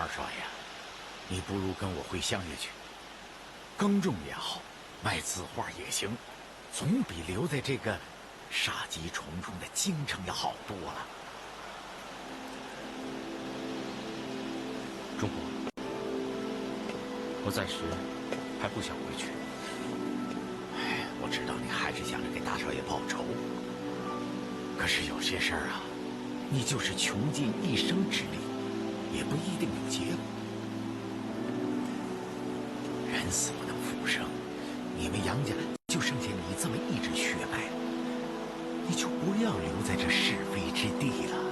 二少爷，你不如跟我回乡下去，耕种也好，卖字画也行，总比留在这个杀机重重的京城要好多了。中国，我暂时还不想回去。哎，我知道你还是想着给大少爷报仇，可是有些事儿啊，你就是穷尽一生之力，也不一定有结果。人死不能复生，你们杨家就剩下你这么一只血脉，你就不要留在这是非之地了。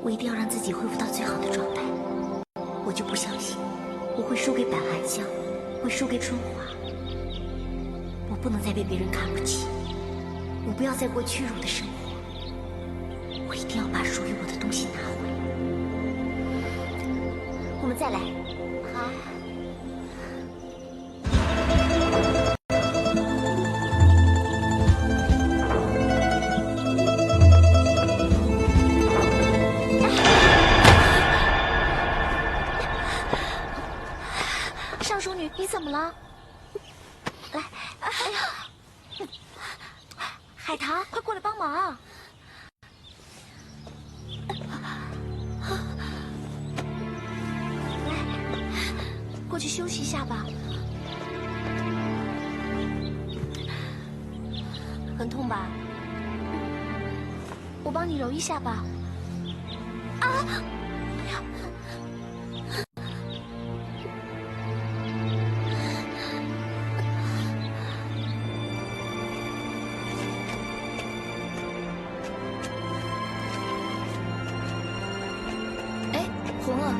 我一定要让自己恢复到最好的状态。我就不相信我会输给百寒香，会输给春华。我不能再被别人看不起，我不要再过屈辱的生活。我一定要把属于我的东西拿回来。我们再来。好。尚淑女，你怎么了？来，哎呀，海棠，快过来帮忙！来，过去休息一下吧。很痛吧？我帮你揉一下吧。啊！哎呀！红儿，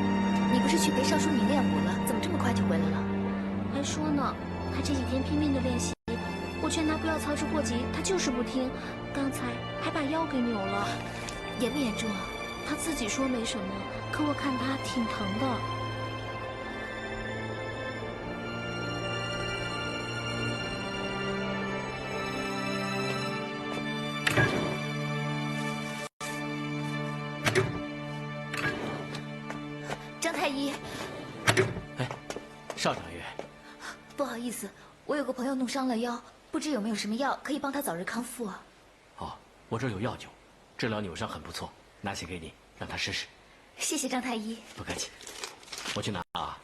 你不是去陪尚淑女练武了？怎么这么快就回来了？还说呢，他这几天拼命的练习，我劝他不要操之过急，他就是不听，刚才还把腰给扭了。严不严重啊？他自己说没什么，可我看他挺疼的。张太医，哎，邵掌柜，不好意思，我有个朋友弄伤了腰，不知有没有什么药可以帮他早日康复啊？哦，我这儿有药酒，治疗扭伤很不错，拿些给你，让他试试。谢谢张太医。不客气，我去拿啊。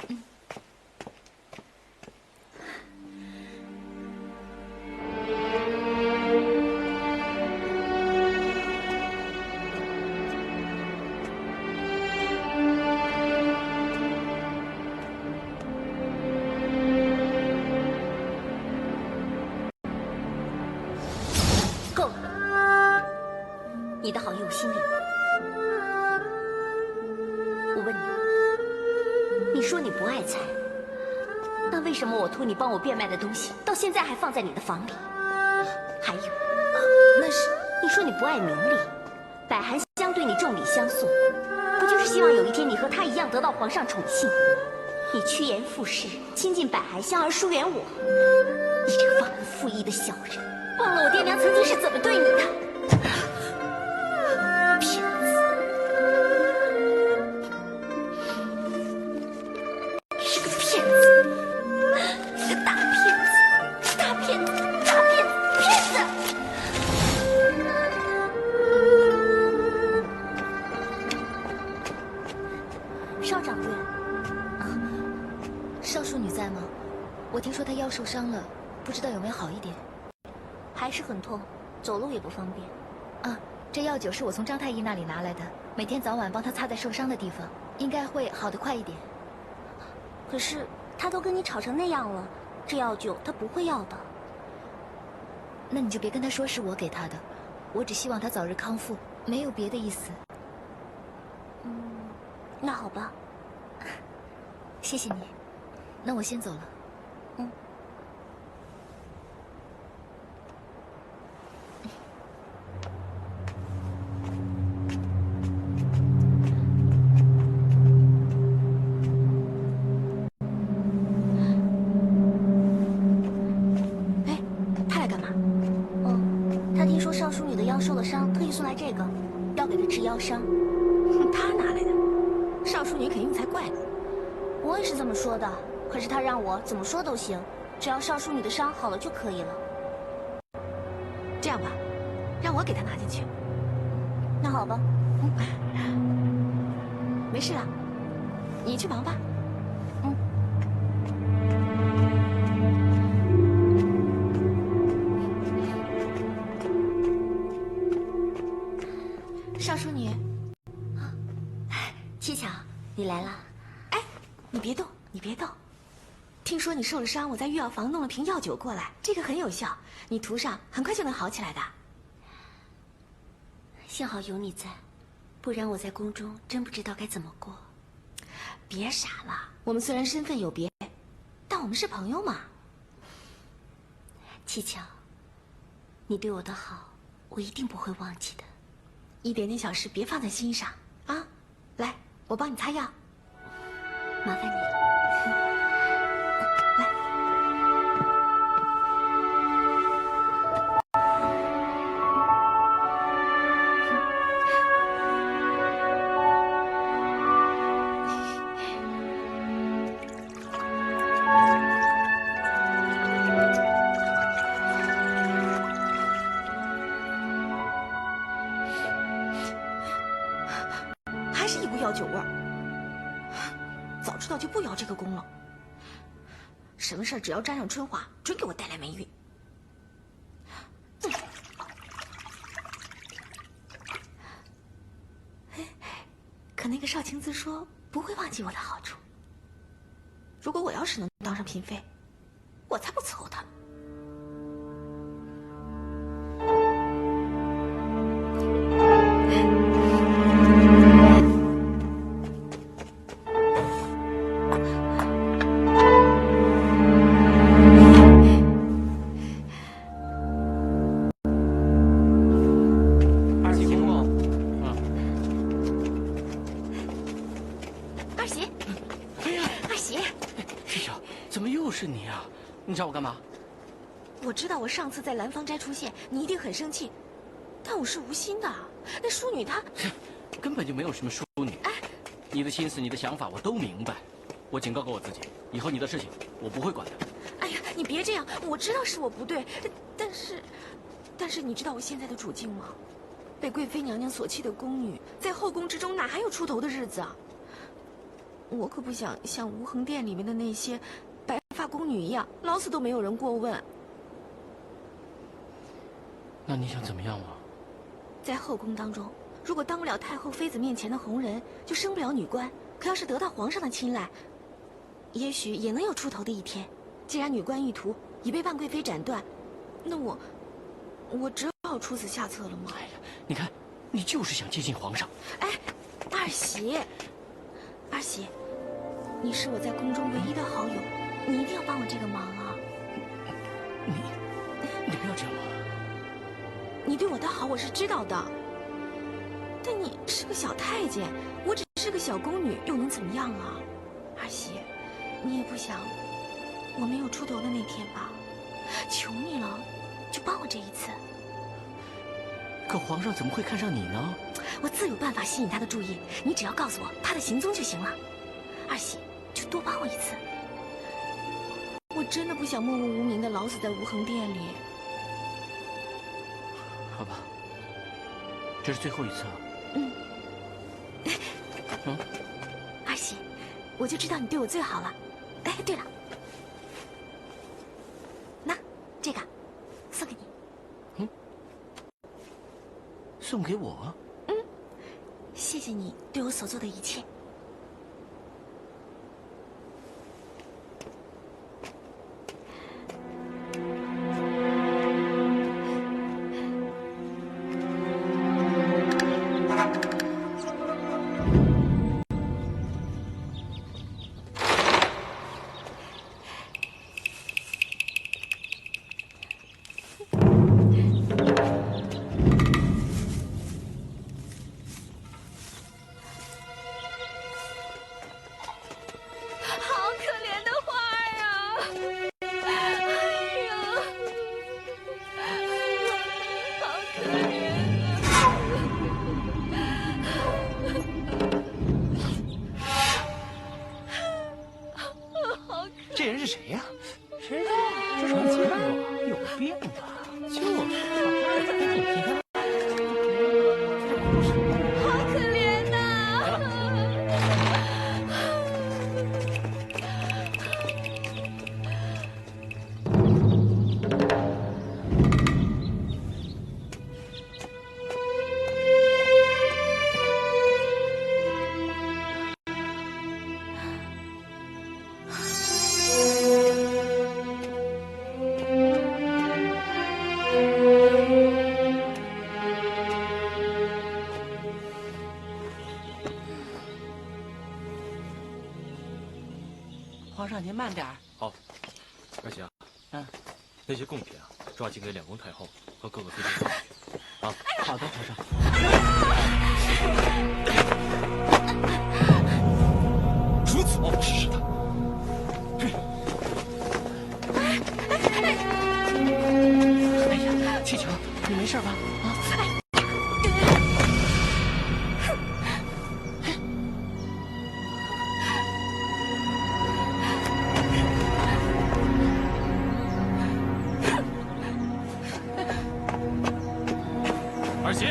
够了，你的好意我心里有。我问你，你说你不爱财，那为什么我托你帮我变卖的东西，到现在还放在你的房里？还有，那是你说你不爱名利，百寒香对你重礼相送，不就是希望有一天你和他一样得到皇上宠幸？你趋炎附势，亲近百寒香而疏远我，你这个忘恩负义的小人，忘了我爹娘曾经是怎么对你的。骗子！你是个骗子！你个大骗子！大骗子！大骗子！骗子！邵掌柜，邵淑女在吗？我听说她腰受伤了，不知道有没有好一点。还是很痛，走路也不方便。啊，这药酒是我从张太医那里拿来的，每天早晚帮他擦在受伤的地方，应该会好得快一点。可是他都跟你吵成那样了，这药酒他不会要的。那你就别跟他说是我给他的，我只希望他早日康复，没有别的意思。那好吧，谢谢你，那我先走了。哎，他来干嘛？哦，他听说少淑女的腰受了伤，特意送来这个，要给她治腰伤。他哪来的？少淑女肯用才怪呢。我也是这么说的，可是他让我怎么说都行，只要少淑女的伤好了就可以了。这样吧，让我给她拿进去。那好吧，没事了，你去忙吧。少淑女，七巧，你来了。哎，你别动，你别动。听说你受了伤，我在御药房弄了瓶药酒过来，这个很有效，你涂上很快就能好起来的。幸好有你在，不然我在宫中真不知道该怎么过。别傻了，我们虽然身份有别，但我们是朋友嘛。七巧，你对我的好，我一定不会忘记的。一点点小事别放在心上啊！来，我帮你擦药，麻烦你了。来，还是一股药酒味儿。早知道就不邀这个功了。什么事儿只要沾上春花，准给我带来霉运。可那个少青姿说不会忘记我的好处。如果我要是能当上嫔妃，我才不伺候他们。是你啊！你找我干嘛？我知道我上次在兰芳斋出现，你一定很生气，但我是无心的。那淑女她根本就没有什么淑女。哎，你的心思、你的想法我都明白。我警告过我自己，以后你的事情我不会管的。哎呀，你别这样！我知道是我不对，但是你知道我现在的处境吗？被贵妃娘娘所弃的宫女，在后宫之中哪还有出头的日子啊？我可不想像无痕殿里面的那些白发宫女一样，老死都没有人过问。那你想怎么样啊？在后宫当中，如果当不了太后妃子面前的红人，就升不了女官。可要是得到皇上的青睐，也许也能有出头的一天。既然女官欲途已被万贵妃斩断，那我只好出此下策了吗？哎呀，你看，你就是想接近皇上。哎，二喜，你是我在宫中唯一的好友，你一定要帮我这个忙啊！你不要这样嘛！你对我的好我是知道的，但你是个小太监，我只是个小宫女，又能怎么样啊？二喜，你也不想我没有出头的那天吧？求你了，就帮我这一次。可皇上怎么会看上你呢？我自有办法吸引他的注意，你只要告诉我他的行踪就行了。二喜，就多帮我一次。我真的不想默默无名的老死在无痕殿里。好吧，这是最后一次了。二喜，我就知道你对我最好了。哎，对了，那这个送给你。送给我？谢谢你对我所做的一切。这人是谁呀？谁呀？这没见过，有病吧？就是。你看。 皇上，您慢点儿。好，儿媳啊，那些贡品啊，抓紧给两宫太后和各个妃嫔送去。啊，好的，皇上。如此冒失的，哎呀，气球，你没事吧？啊！儿媳。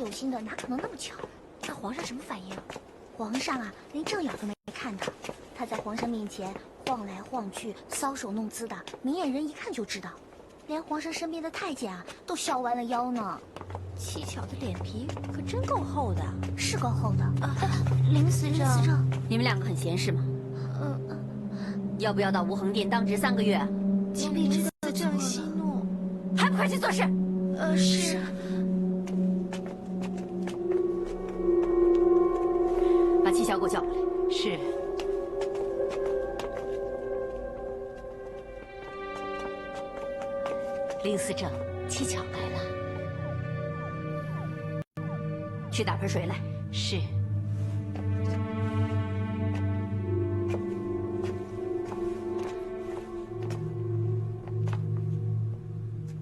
心的哪可能那么巧？那皇上什么反应？皇上啊，连正眼都没看他，他在皇上面前晃来晃去，搔首弄姿的，明眼人一看就知道。连皇上身边的太监啊，都削弯了腰呢。七巧的脸皮可真够厚的，是够厚的。林司正，你们两个很闲是吗？要不要到无恒殿当值3个月？请立司正息怒，还不快去做事！是。 把七巧给我叫过来。是。林司正，七巧来了，去打盆水来。是。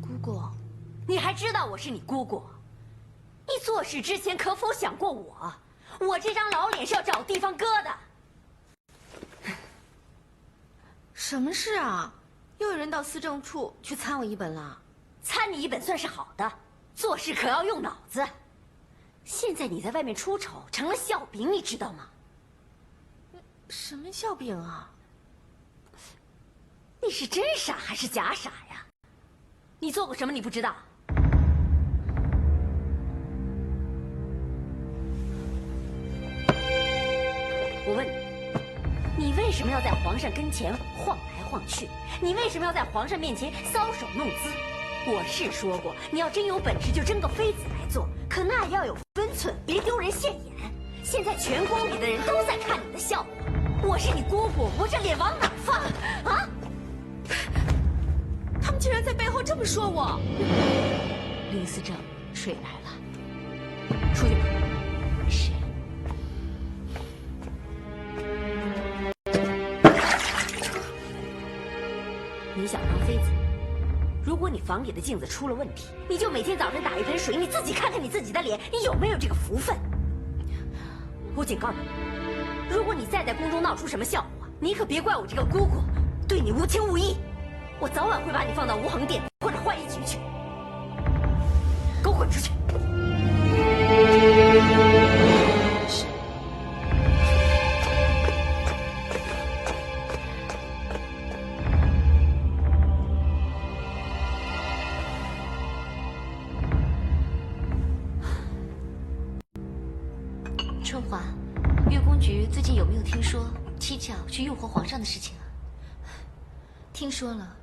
姑姑，你还知道我是你姑姑？你做事之前可否想过我？ 我这张老脸是要找地方搁的。什么事啊？又有人到司政处去参我一本了？参你一本算是好的，做事可要用脑子。现在你在外面出丑，成了笑柄，你知道吗？什么笑柄啊？你是真傻还是假傻呀？你做过什么你不知道？我问你，你为什么要在皇上跟前晃来晃去？你为什么要在皇上面前搔首弄姿？我是说过，你要真有本事就争个妃子来做，可那要有分寸，别丢人现眼。现在全宫里的人都在看你的笑话，我是你姑姑，我这脸往哪放啊？他们竟然在背后这么说我。林思正，水来了，出去吧。是。你想当妃子？如果你房里的镜子出了问题，你就每天早上打一盆水，你自己看看你自己的脸，你有没有这个福分？我警告你，如果你再在宫中闹出什么笑话，你可别怪我这个姑姑对你无情无义。我早晚会把你放到无恒殿或者浣衣局去。给我滚出去！是。春华，月宫局最近有没有听说七巧去诱惑皇上的事情啊？听说了，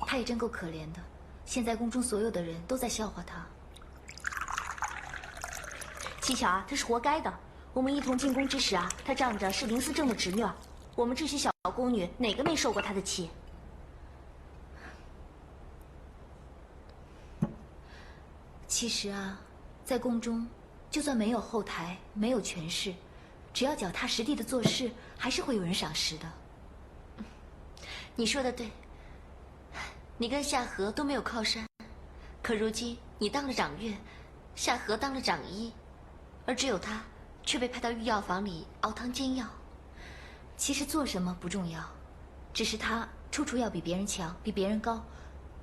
他也真够可怜的。现在宫中所有的人都在笑话他。七巧啊，这是活该的。我们一同进宫之时啊，她仗着是林思正的侄女儿，我们这些小宫女哪个没受过她的气？其实啊，在宫中，就算没有后台，没有权势，只要脚踏实地的做事，还是会有人赏识的。你说的对，你跟夏荷都没有靠山，可如今你当了掌乐，夏荷当了掌医，而只有他却被派到御药房里熬汤煎药。其实做什么不重要，只是他处处要比别人强，比别人高，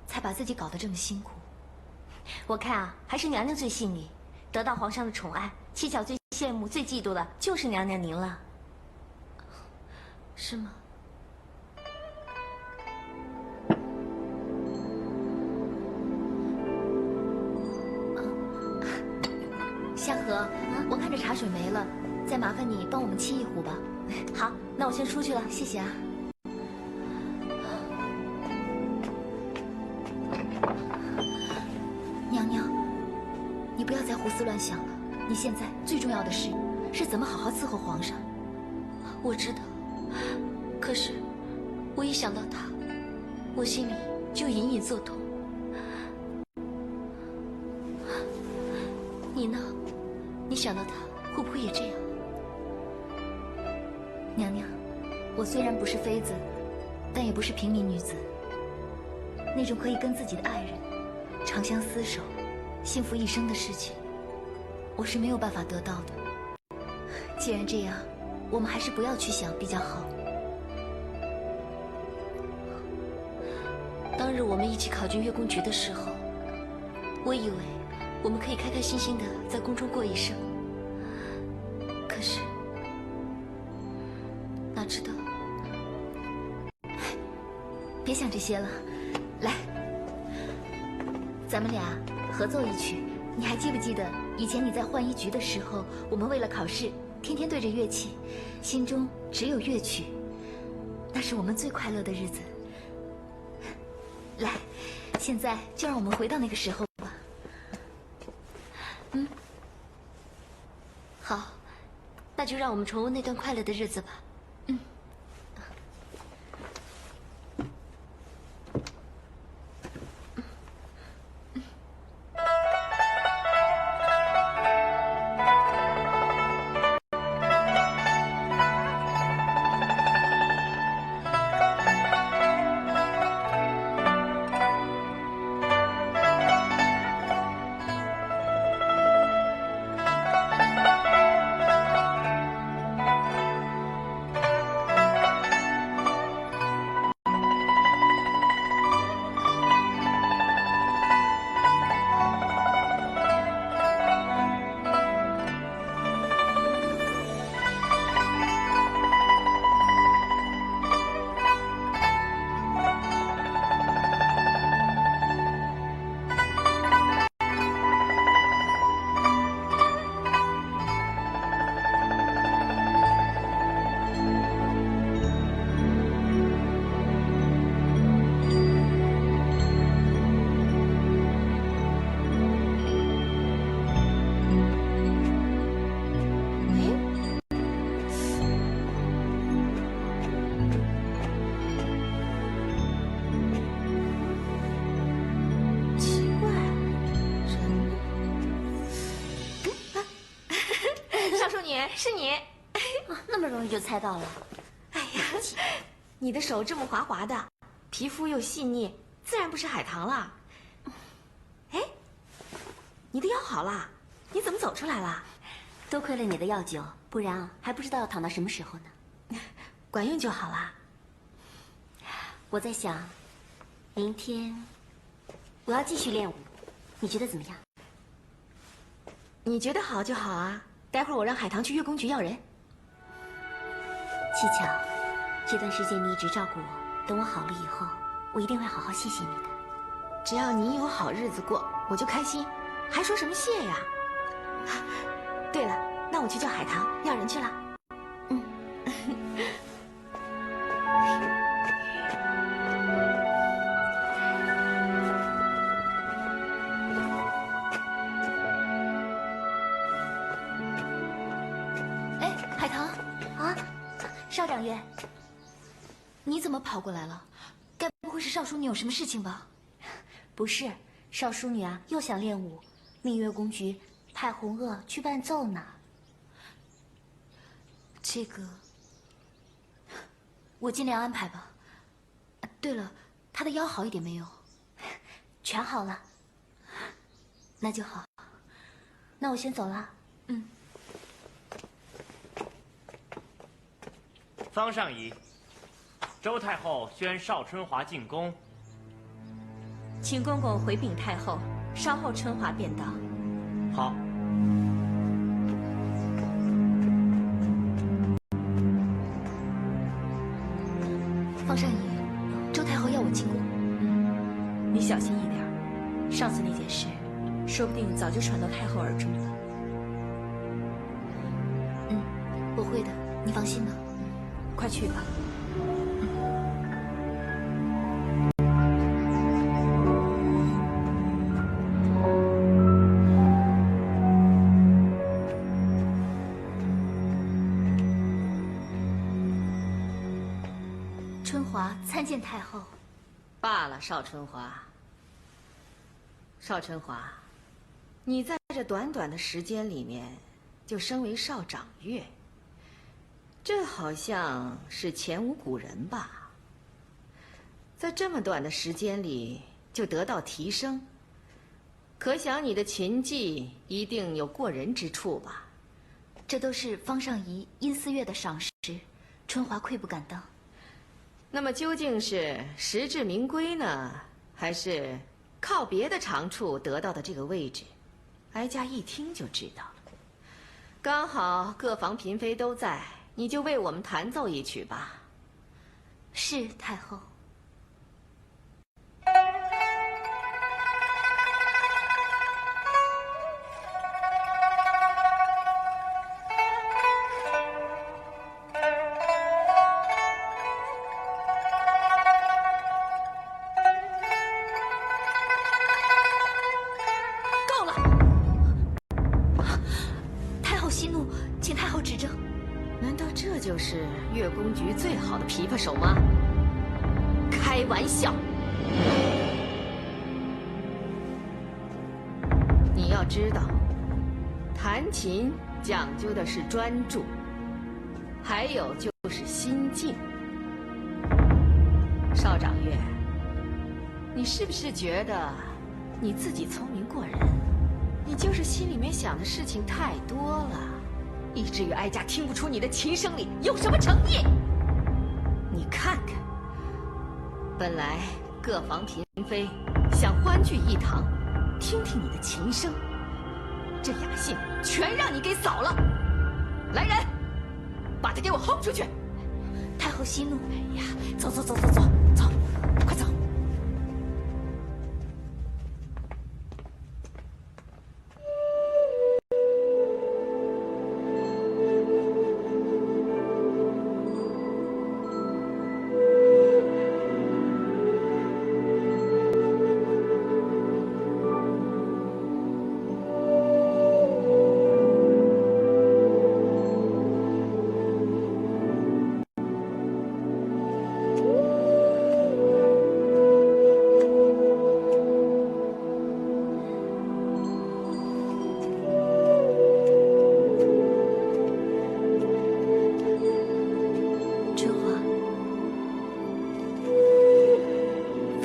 才把自己搞得这么辛苦。我看啊，还是娘娘最幸运，得到皇上的宠爱。七巧最羡慕、最嫉妒的就是娘娘您了，是吗？夏荷，我看着茶水没了，再麻烦你帮我们沏一壶吧。好，那我先出去了，谢谢啊。娘娘，你不要再胡思乱想了。你现在最重要的事是怎么好好伺候皇上。我知道，可是我一想到他，我心里就隐隐作痛。你呢？你想到他，会不会也这样？娘娘，我虽然不是妃子，但也不是平民女子。那种可以跟自己的爱人长相厮守、幸福一生的事情，我是没有办法得到的。既然这样，我们还是不要去想比较好。当日我们一起考进月宫局的时候，我以为我们可以开开心心的在宫中过一生。可是，哪知道……别想这些了，来，咱们俩合奏一曲。你还记不记得以前你在浣衣局的时候，我们为了考试，天天对着乐器，心中只有乐曲，那是我们最快乐的日子。来，现在就让我们回到那个时候吧。好，那就让我们重温那段快乐的日子吧。是你。那么容易就猜到了。哎呀，你的手这么滑滑的，皮肤又细腻，自然不是海棠了。哎，你的腰好了，你怎么走出来了？多亏了你的药酒，不然还不知道要躺到什么时候呢。管用就好了。我在想，明天我要继续练武，你觉得怎么样？你觉得好就好啊。待会儿我让海棠去月宫局要人。七巧，这段时间你一直照顾我，等我好了以后，我一定会好好谢谢你的。只要你有好日子过，我就开心，还说什么谢呀？对了，那我去叫海棠要人去了。嗯。哎，海棠，啊，少长院，你怎么跑过来了？该不会是少淑女有什么事情吧？不是，少淑女啊，又想练武，命月宫局派红萼去伴奏呢。这个，我尽量安排吧。对了，她的腰好一点没有？全好了。那就好。那我先走了。嗯。方上仪，周太后宣邵春华进宫，请公公回禀太后，稍后春华便到。好。方善仪，周太后要我进宫。你小心一点，上次那件事，说不定早就传到太后耳中了。嗯，我会的，你放心吧。快去吧。春华参见太后。罢了，邵春华。邵春华，你在这短短的时间里面，就升为少长乐，这好像是前无古人吧？在这么短的时间里就得到提升，可想你的琴技一定有过人之处吧？这都是方尚仪殷思悦的赏识，春华愧不敢当。那么究竟是实至名归呢，还是靠别的长处得到的这个位置？哀家一听就知道了。刚好各房嫔妃都在，你就为我们弹奏一曲吧。是太后。就是月宫局最好的琵琶手吗？开玩笑！你要知道，弹琴讲究的是专注，还有就是心境。邵长乐，你是不是觉得你自己聪明过人？你就是心里面想的事情太多了。以至于哀家听不出你的琴声里有什么诚意。你看看，本来各房嫔妃想欢聚一堂，听听你的琴声，这雅兴全让你给扫了。来人，把他给我轰出去！太后息怒。哎呀，走走走走走走，快走！少淑女，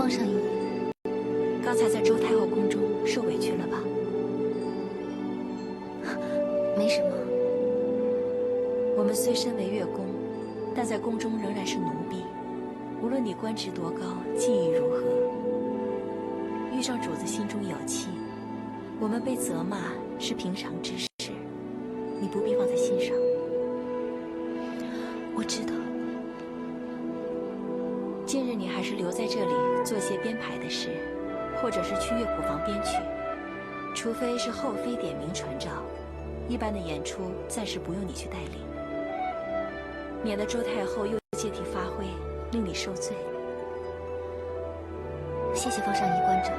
方上一，刚才在周太后宫中受委屈了吧？没什么。我们虽身为乐宫，但在宫中仍然是奴婢。无论你官职多高，技艺如何，遇上主子心中有气，我们被责骂是平常之事，你不必放在心上。我知道。近日你还是留在这里做些编排的事，或者是去乐谱房编曲，除非是后妃点名传召，一般的演出暂时不用你去带领，免得周太后又借题发挥，令你受罪。谢谢方上一关照。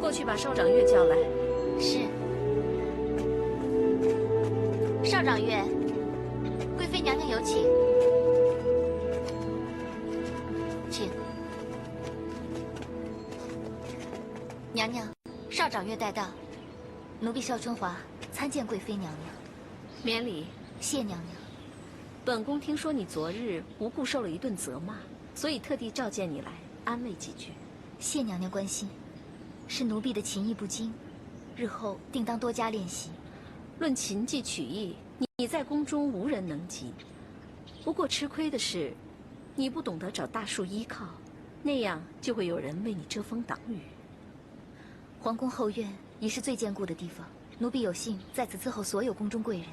过去把少长月叫来。是。少长月，贵妃娘娘有请。请。娘娘，少长月带到。奴婢邵春华参见贵妃娘娘。免礼。谢娘娘。本宫听说你昨日无故受了一顿责骂，所以特地召见你来安慰几句。谢娘娘关心。是奴婢的琴艺不精，日后定当多加练习。论琴技曲艺，你在宫中无人能及。不过吃亏的是，你不懂得找大树依靠，那样就会有人为你遮风挡雨。皇宫后院已是最坚固的地方，奴婢有幸在此伺候所有宫中贵人，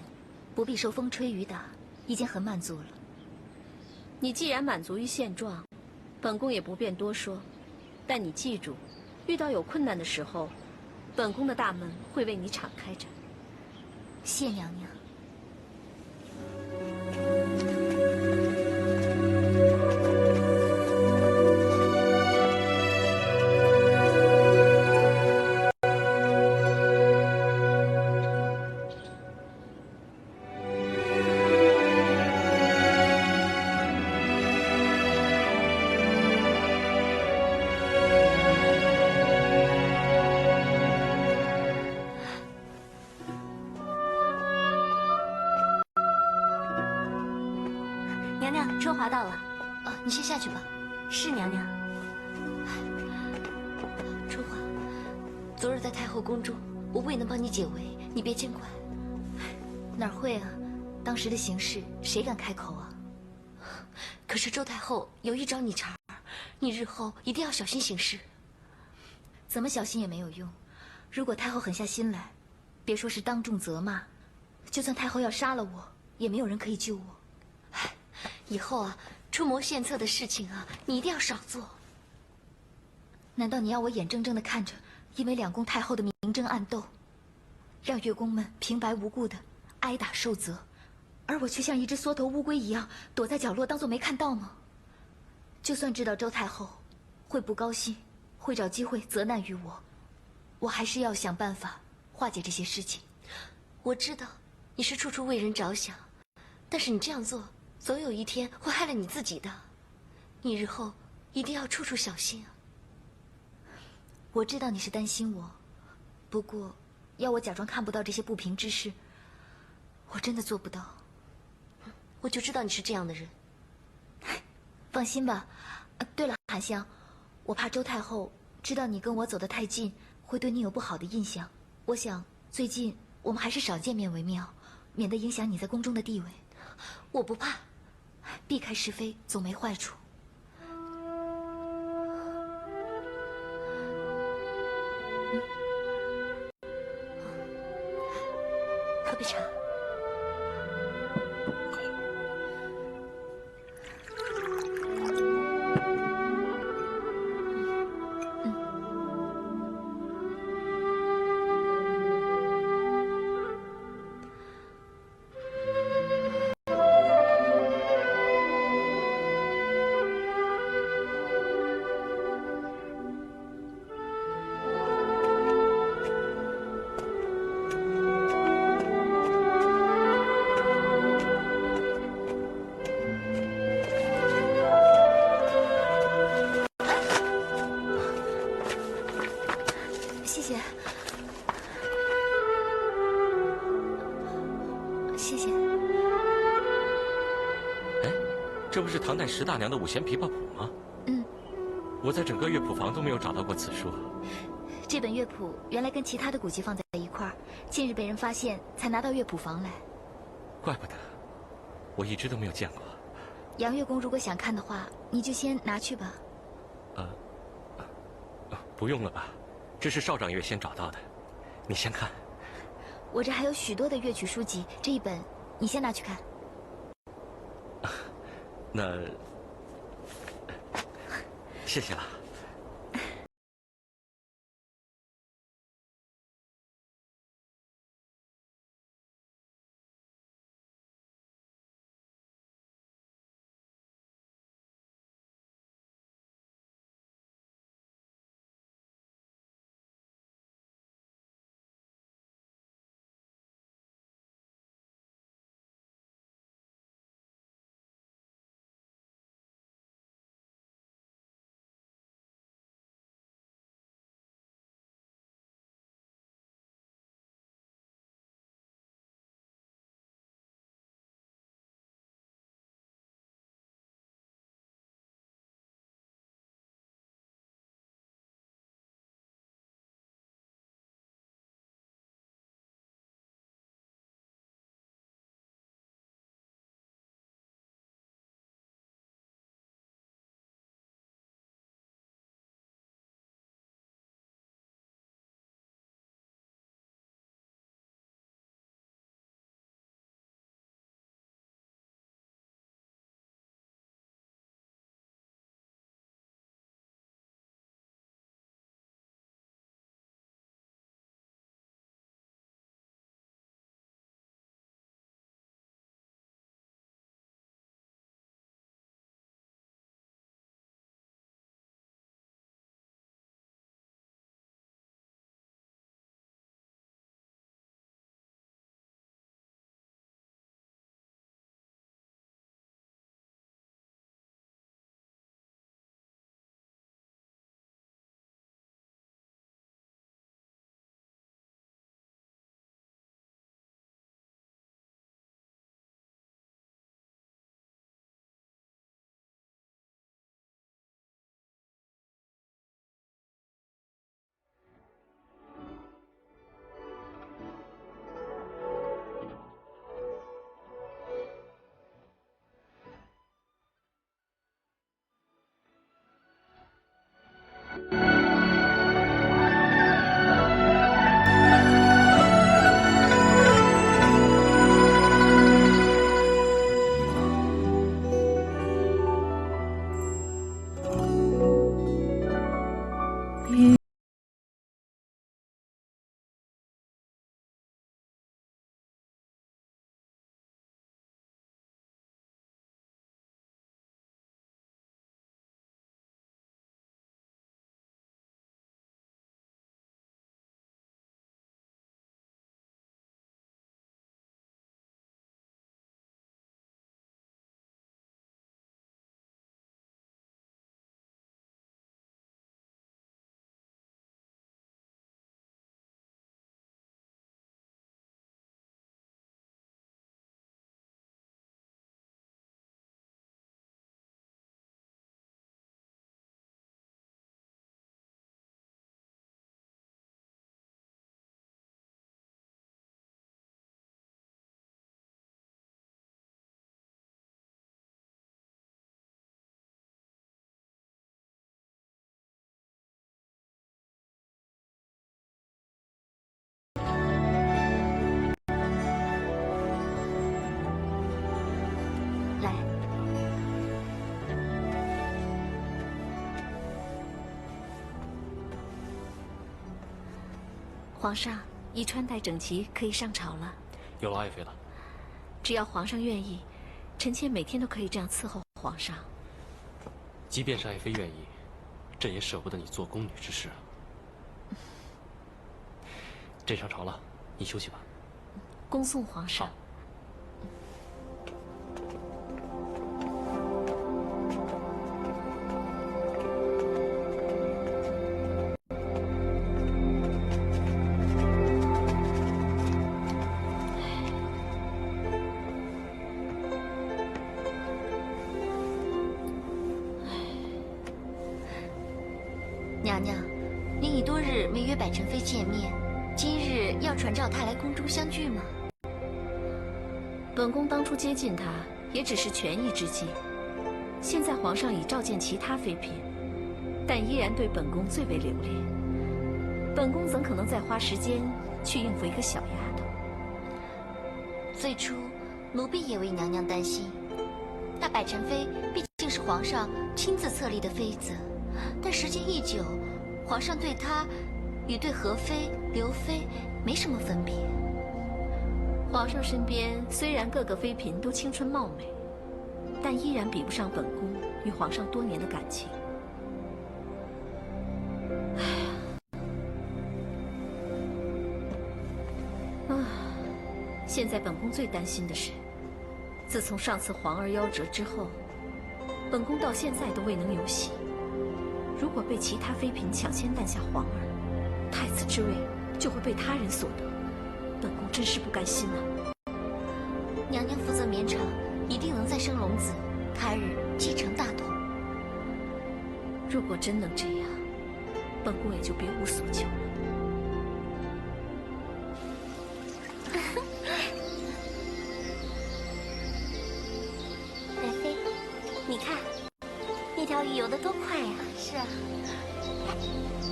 不必受风吹雨打，已经很满足了。你既然满足于现状，本宫也不便多说。但你记住，遇到有困难的时候，本宫的大门会为你敞开着。谢娘娘。娘娘，春华到了。你先下去吧。是娘娘。春华，昨日在太后宫中，我未能帮你解围，你别见怪。哪会啊？当时的形势，谁敢开口啊？可是周太后有意找你茬儿，你日后一定要小心行事。怎么小心也没有用，如果太后狠下心来，别说是当众责骂，就算太后要杀了我，也没有人可以救我。以后啊，出谋献策的事情啊，你一定要少做。难道你要我眼睁睁地看着，因为两宫太后的明争暗斗，让乐工们平白无故的挨打受责，而我却像一只缩头乌龟一样躲在角落，当作没看到吗？就算知道周太后会不高兴，会找机会责难于我，我还是要想办法化解这些事情。我知道你是处处为人着想，但是你这样做，总有一天会害了你自己的。你日后一定要处处小心啊。我知道你是担心我，不过要我假装看不到这些不平之事，我真的做不到。我就知道你是这样的人。放心吧。对了，韩香，我怕周太后知道你跟我走得太近，会对你有不好的印象。我想最近我们还是少见面为妙，免得影响你在宫中的地位。我不怕，避开是非总没坏处。喝杯茶。这不是唐代石大娘的五弦琵琶谱吗？嗯，我在整个乐谱房都没有找到过此书。这本乐谱原来跟其他的古籍放在一块儿，近日被人发现，才拿到乐谱房来。怪不得，我一直都没有见过。杨月宫如果想看的话，你就先拿去吧。不用了吧？这是少掌柜先找到的，你先看。我这还有许多的乐曲书籍，这一本你先拿去看。那谢谢了。皇上，已穿戴整齐，可以上朝了。有劳爱妃了。只要皇上愿意，臣妾每天都可以这样伺候皇上。即便是爱妃愿意，朕也舍不得你做宫女之事啊。朕上朝了，你休息吧。恭送皇上。娘娘，您已多日没约百宸妃见面，今日要传召她来宫中相聚吗？本宫当初接近她，也只是权宜之计。现在皇上已召见其他妃嫔，但依然对本宫最为留恋。本宫怎可能再花时间去应付一个小丫头？最初，奴婢也为娘娘担心。那百宸妃毕竟是皇上亲自册立的妃子，但时间一久，皇上对她与对和妃、刘妃没什么分别。皇上身边虽然各个妃嫔都青春貌美，但依然比不上本宫与皇上多年的感情。现在本宫最担心的是，自从上次皇儿夭折之后，本宫到现在都未能有喜。如果被其他妃嫔抢先诞下皇儿，太子之位就会被他人所得，本宫真是不甘心啊！娘娘负责绵长，一定能再生龙子，他日继承大统。如果真能这样，本宫也就别无所求了。来妃，你看，那条鱼游得多快呀！是啊，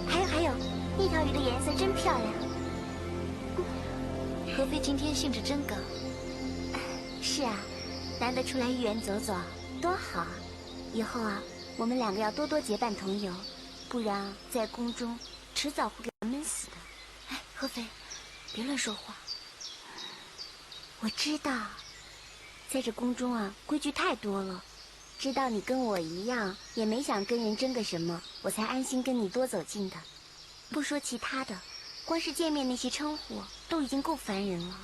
还有，那条鱼的颜色真漂亮。和妃今天兴致真高。是啊，难得出来御园走走，多好啊！以后啊，我们两个要多多结伴同游，不然在宫中迟早会给闷死的。哎，和妃，别乱说话。我知道，在这宫中啊，规矩太多了。知道你跟我一样，也没想跟人争个什么，我才安心跟你多走近的。不说其他的，光是见面那些称呼都已经够烦人了，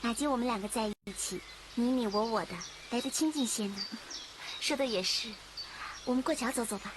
哪及我们两个在一起，你你我我的，来得亲近些呢？说的也是，我们过桥走走吧。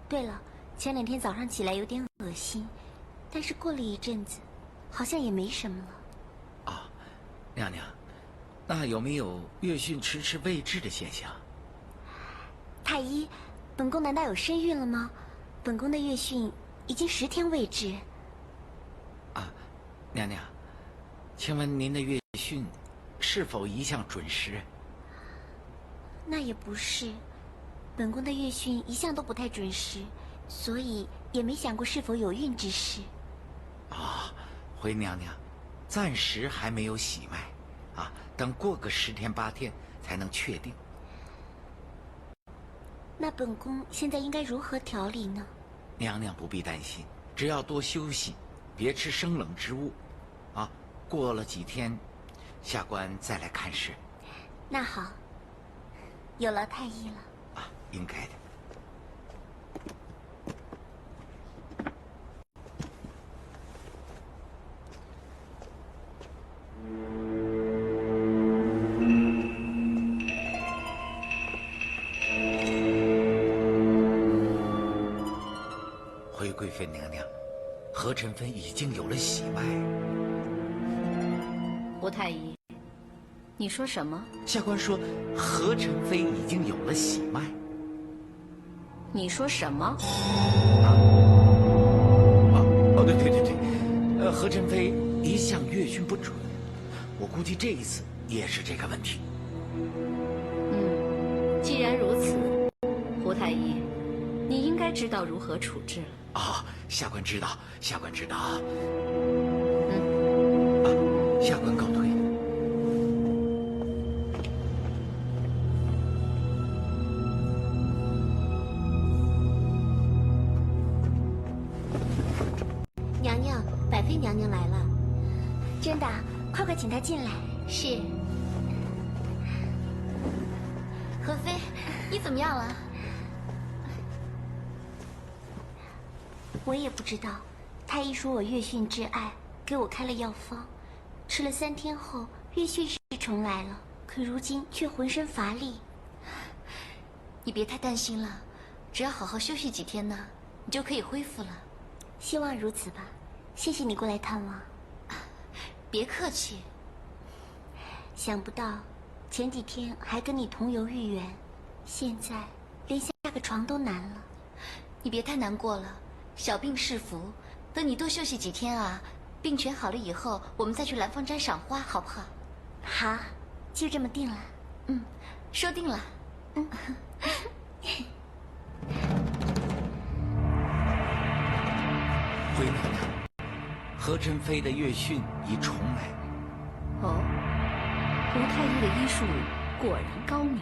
对了，前两天早上起来有点恶心，但是过了一阵子，好像也没什么了。啊，娘娘，那有没有月训迟迟未至的现象？太医，本宫难道有身孕了吗？本宫的月训已经10天未至。啊，娘娘，请问您的月训是否一向准时？那也不是。本宫的月训一向都不太准时，所以也没想过是否有孕之事。啊，回娘娘，暂时还没有喜脉，啊，等过个10天8天才能确定。那本宫现在应该如何调理呢？娘娘不必担心，只要多休息，别吃生冷之物，啊，过了几天，下官再来看事。那好，有劳太医了。啊，应该的。回贵妃娘娘，何宸妃已经有了喜脉。胡太医，你说什么？下官说，何宸妃已经有了喜脉。你说什么？哦，对，何何振飞一向阅讯不准，我估计这一次也是这个问题。既然如此，胡太医，你应该知道如何处置了。啊，下官知道，下官知道。下官告退。娘娘，百妃娘娘来了。真的，快快请她进来。是。何妃，你怎么样了？我也不知道，太医说我月训之碍，给我开了药方，吃了3天后，月训是重来了，可如今却浑身乏力。你别太担心了，只要好好休息几天呢，你就可以恢复了。希望如此吧，谢谢你过来探望。别客气。想不到前几天还跟你同游豫园，现在连下个床都难了。你别太难过了，小病是福，等你多休息几天啊，病全好了以后，我们再去兰芳斋赏花，好不好？好，就这么定了。说定了。回娘娘，何振飞的月训已重来。哦，胡太医的医术果然高明。